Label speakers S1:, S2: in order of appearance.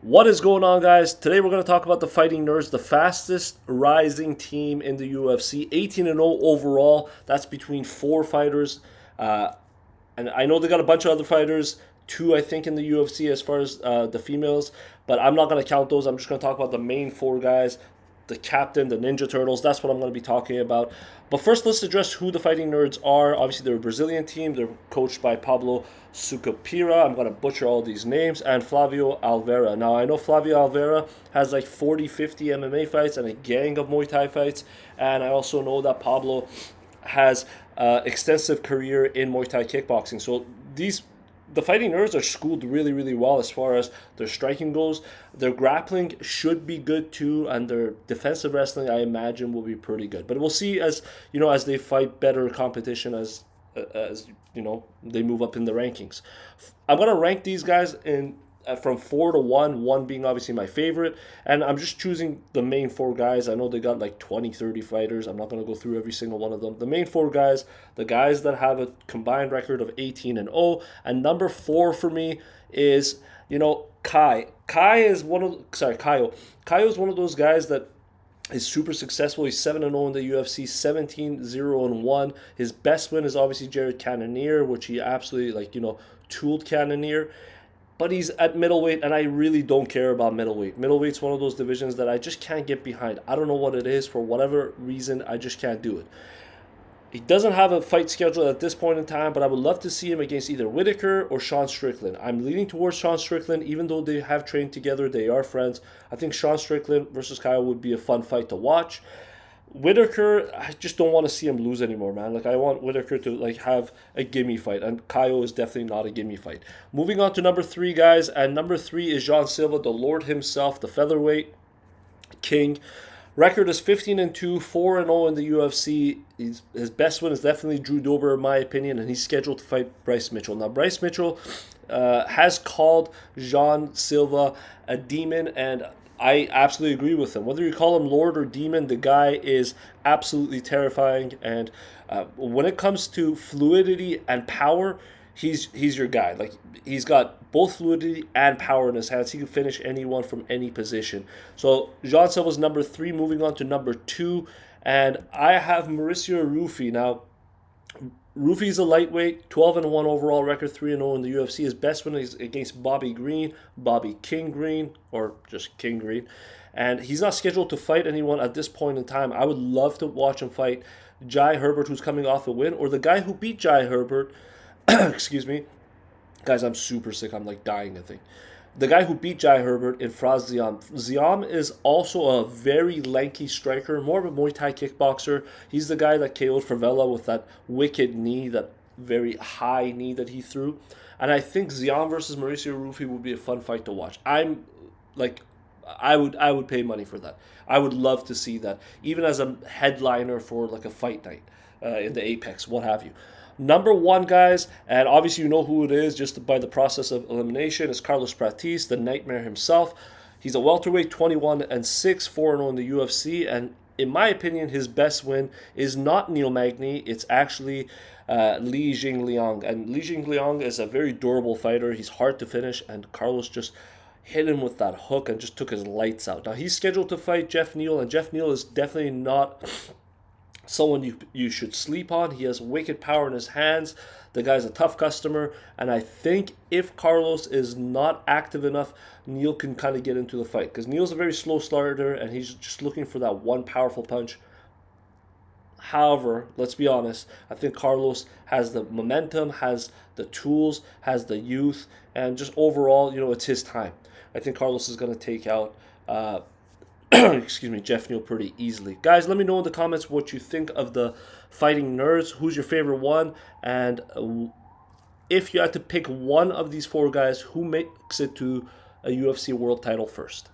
S1: What is going on, guys? Today we're going to talk about the Fighting Nerds, the fastest rising team in the UFC, 18-0 overall. That's between four fighters. Uh, and I know they got a bunch of other fighters, two, I think, in the UFC as far as the females, but I'm not going to count those. I'm just going to talk about the main four guys, the captain, the Ninja Turtles. That's what I'm going to be talking about. But first, let's address who the Fighting Nerds are. Obviously, they're a Brazilian team. They're coached by Pablo Sucupira. I'm going to butcher all these names. And Flavio Alveira. Now, I know Flavio Alveira has like 40, 50 MMA fights and a gang of Muay Thai fights. And I also know that Pablo has extensive career in Muay Thai kickboxing. So the Fighting Nerds are schooled really, really well as far as their striking goes. Their grappling should be good too, and their defensive wrestling, I imagine, will be pretty good. But we'll see as as they fight better competition as they move up in the rankings. I'm gonna rank these guys in from 4 to 1, 1 being obviously my favorite. And I'm just choosing the main four guys. I know they got like 20, 30 fighters. I'm not going to go through every single one of them. The main four guys, the guys that have a combined record of 18-0. And number 4 for me is, Kai. Kaio is one of those guys that is super successful. He's 7-0 in the UFC, 17-0-1. His best win is obviously Jared Cannonier, which he absolutely tooled Cannonier. But he's at middleweight, and I really don't care about middleweight. Middleweight's one of those divisions that I just can't get behind. I don't know what it is. For whatever reason, I just can't do it. He doesn't have a fight scheduled at this point in time, but I would love to see him against either Whitaker or Sean Strickland. I'm leaning towards Sean Strickland, even though they have trained together. They are friends. I think Sean Strickland versus Kyle would be a fun fight to watch. Whitaker, I just don't want to see him lose anymore, man. I want Whitaker to have a gimme fight, and Kaio is definitely not a gimme fight. Moving on to number 3, guys, and number 3 is Jean Silva, the Lord himself, the featherweight king. Record is 15-2, 4-0 in the UFC. His best win is definitely Drew Dober, in my opinion, and he's scheduled to fight Bryce Mitchell. Now, Bryce Mitchell has called Jean Silva a demon, and I absolutely agree with him. Whether you call him Lord or Demon, the guy is absolutely terrifying. And when it comes to fluidity and power, he's your guy. He's got both fluidity and power in his hands. He can finish anyone from any position. So Jean Silva's number 3. Moving on to number 2, and I have Mauricio Rufy. Now, Rufy's a lightweight, 12-1 overall record, 3-0 in the UFC. His best win is against Bobby King Green, or just King Green. And he's not scheduled to fight anyone at this point in time. I would love to watch him fight Jai Herbert, who's coming off a win, or the guy who beat Jai Herbert. Excuse me. Guys, I'm super sick. I'm dying, I think. The guy who beat Jai Herbert in Fraz Ziam. Ziam is also a very lanky striker, more of a Muay Thai kickboxer. He's the guy that KO'd Favela with that wicked knee, that very high knee that he threw. And I think Ziam versus Mauricio Rufy would be a fun fight to watch. I would pay money for that. I would love to see that, even as a headliner for a fight night in the Apex, what have you. Number 1, guys, and obviously you know who it is just by the process of elimination, is Carlos Pratis, the Nightmare himself. He's a welterweight, 21-6, 4-0 in the UFC, and in my opinion, his best win is not Neil Magny. It's actually Li Jingliang. And Li Jingliang is a very durable fighter. He's hard to finish, and Carlos just hit him with that hook and just took his lights out. Now, he's scheduled to fight Jeff Neal, and Jeff Neal is definitely not someone you should sleep on. He has wicked power in his hands. The guy's a tough customer, and I think if Carlos is not active enough, Neal can kind of get into the fight, because Neal's a very slow starter, and he's just looking for that one powerful punch. However, let's be honest, I think Carlos has the momentum, has the tools, has the youth, and just overall, it's his time. I think Carlos is going to take out Jeff Neal pretty easily. Guys, let me know in the comments what you think of the Fighting Nerds. Who's your favorite one? And if you had to pick one of these 4 guys, who makes it to a UFC world title first?